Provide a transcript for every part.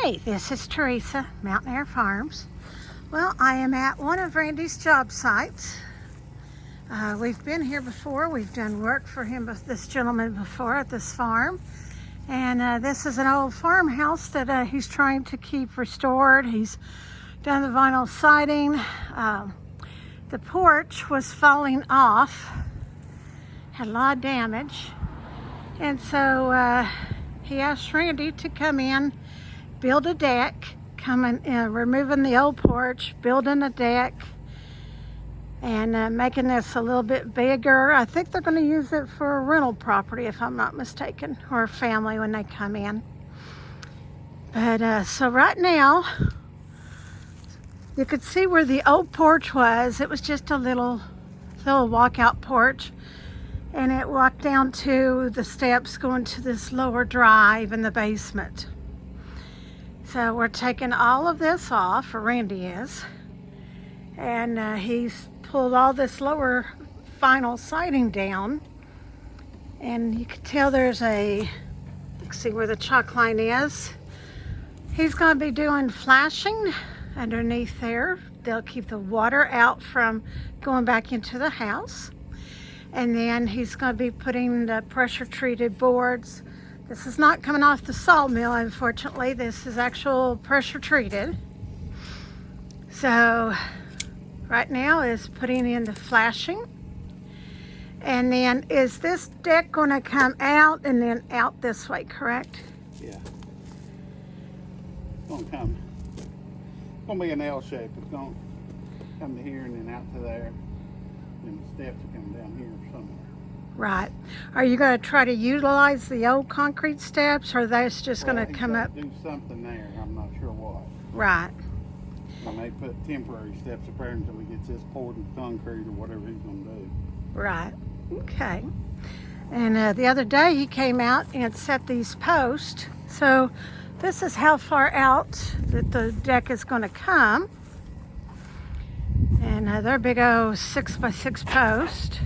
Hey, this is Teresa, Mountain Air Farms. Well, I am at one of Randy's job sites. We've been here before. We've done work for him, this gentleman before at this farm. And this is an old farmhouse that he's trying to keep restored. He's done the vinyl siding. The porch was falling off, had a lot of damage. And so he asked Randy to come in, build a deck, removing the old porch, building a deck, and making this a little bit bigger. I think they're going to use it for a rental property, if I'm not mistaken, or a family when they come in. But so right now, you could see where the old porch was. It was just a little walkout porch, and it walked down to the steps going to this lower drive in the basement. So we're taking all of this off, or Randy is, and he's pulled all this lower vinyl siding down, and you can tell there's see where the chalk line is. He's going to be doing flashing underneath there. They'll keep the water out from going back into the house. And then he's going to be putting the pressure treated boards. This is not coming off the sawmill, unfortunately. This is actual pressure treated. So right now is putting in the flashing. And then is this deck going to come out and then out this way, correct? Yeah. It's going to come. It's going to be an L shape. It's going to come to here and then out to there. And the steps are coming down here somewhere. Right. Are you going to try to utilize the old concrete steps, or that's just going to come up? Do something there. I'm not sure what. Right. I may put temporary steps up there until he gets this poured in concrete or whatever he's going to do. Right. Okay. And the other day he came out and set these posts. So this is how far out that the deck is going to come. And they're big old 6x6 posts.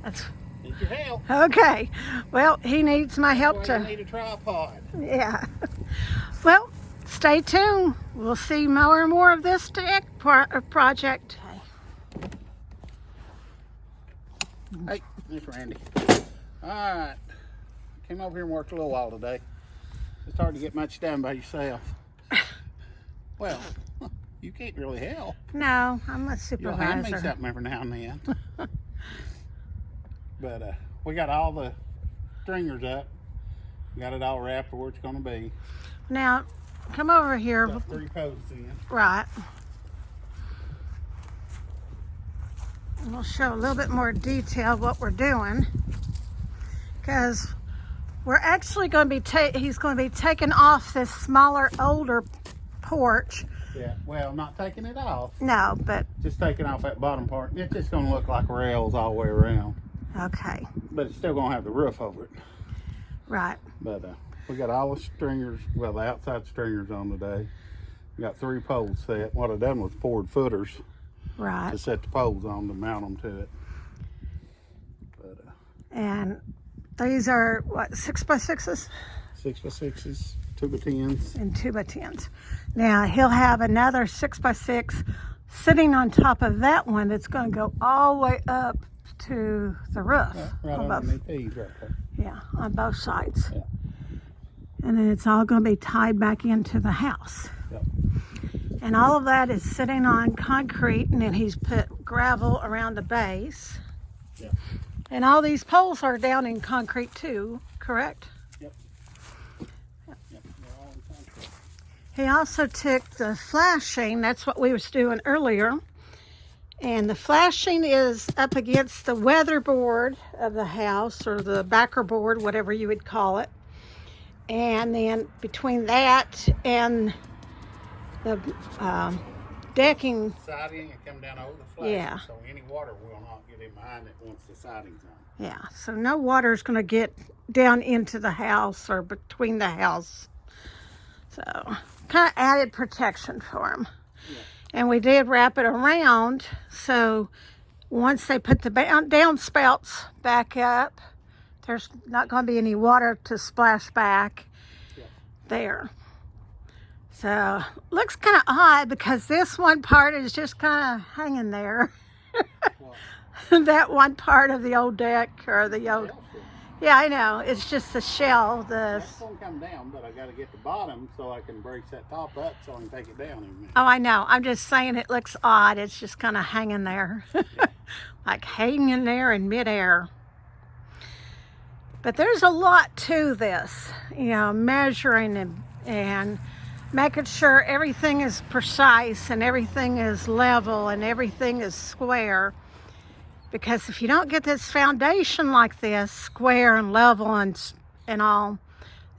That's Need your help. okay. Well, he needs my help That's why you need a tripod. Yeah. Well, stay tuned. We'll see more and more of this deck project. Hey, it's Randy. All right. Came over here and worked a little while today. It's hard to get much done by yourself. Well, you can't really help. No, I'm a You'll supervisor. hand me something every now and then. But we got all the stringers up. We got it all wrapped where it's going to be. Now, come over here. Got 3 posts in. Right. And we'll show a little bit more detail what we're doing, because we're actually going to be he's going to be taking off this smaller, older porch. Yeah, well, not taking it off. No, but Just taking off that bottom part. It's just going to look like rails all the way around. okay. But it's still going to have the roof over it. Right. But we got all the stringers, well, the outside stringers on today. We got 3 poles set. What I done was poured footers Right. to set the poles on to mount them to it. But And these are what, 6x6s 6x6s, 2x10s. and 2x10s. Now he'll have another 6x6 sitting on top of that one that's going to go all the way up to the roof. Right on underneath these right there. Yeah, on both sides. Yeah. And then it's all going to be tied back into the house. Yep. And all of that is sitting on concrete, and then he's put gravel around the base. Yeah. And all these poles are down in concrete too, correct? Yep. Yep. They're all in concrete. He also took the flashing, that's what we was doing earlier. And the flashing is up against the weatherboard of the house, or the backer board, whatever you would call it. And then between that and the decking, Siding and come down over the flash. Yeah. So any water will not get in behind it once the siding's on. yeah, so no water is going to get down into the house or between the house. So kind of added protection for him. Yeah. And we did wrap it around, so once they put the downspouts back up There's not going to be any water to splash back Yeah. there. So, looks kind of odd because this one part is just kind of hanging there. Well, That one part of the old deck or the old... else is. Yeah, I know. It's just the shell. That's gonna come down, but I gotta get the bottom so I can brace that top up so I can take it down in a minute. Oh, I know. I'm just saying it looks odd. It's just kind of hanging there. Like hanging there in midair. But there's a lot to this, measuring and making sure everything is precise and everything is level and everything is square. Because if you don't get this foundation like this, square and level and all,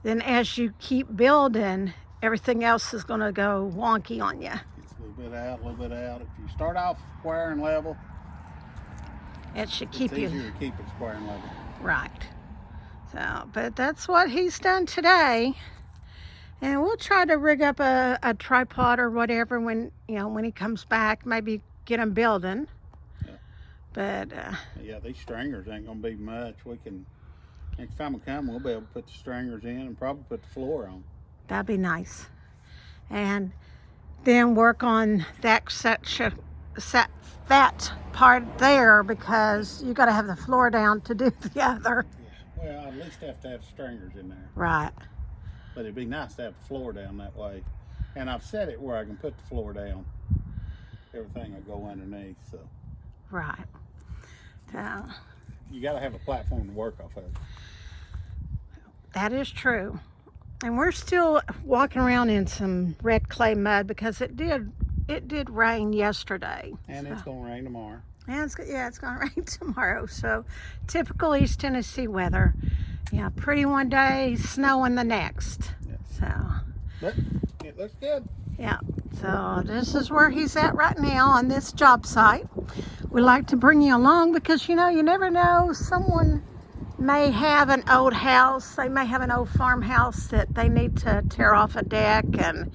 then as you keep building, everything else is going to go wonky on you. It's a little bit out, a little bit out. If you start off square and level, It should keep it's you easier to keep it square and level. right. So, but that's what he's done today. And we'll try to rig up a tripod or whatever when he comes back. Maybe get him building. Yeah. But Yeah, these stringers ain't gonna be much. We can, next time we come, we'll be able to put the stringers in and probably put the floor on. that'd be nice. And then work on that section, that part there, because you got to have the floor down to do the other. Well, at least have to have stringers in there. Right. But it'd be nice to have the floor down that way. And I've set it where I can put the floor down. Everything will go underneath, so. Right. So, You gotta have a platform to work off of. that is true. And we're still walking around in some red clay mud because it did rain yesterday. And it's gonna rain tomorrow. And it's going to rain tomorrow. So, typical East Tennessee weather. Yeah, pretty one day, snowing the next. Yeah. So, But it looks good. yeah. So, this is where he's at right now on this job site. We like to bring you along because, you never know. Someone may have an old house. They may have an old farmhouse that they need to tear off a deck and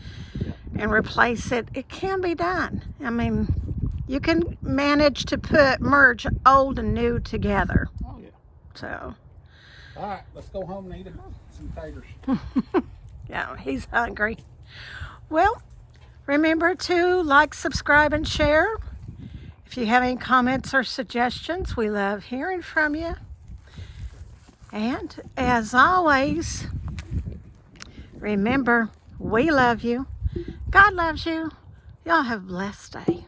replace it. It can be done. I mean, you can manage to merge old and new together. Oh yeah. So, All right, let's go home and eat some taters. yeah, he's hungry. Well, remember to like, subscribe, and share. If you have any comments or suggestions, we love hearing from you. And as always, remember, we love you. God loves you. Y'all have a blessed day.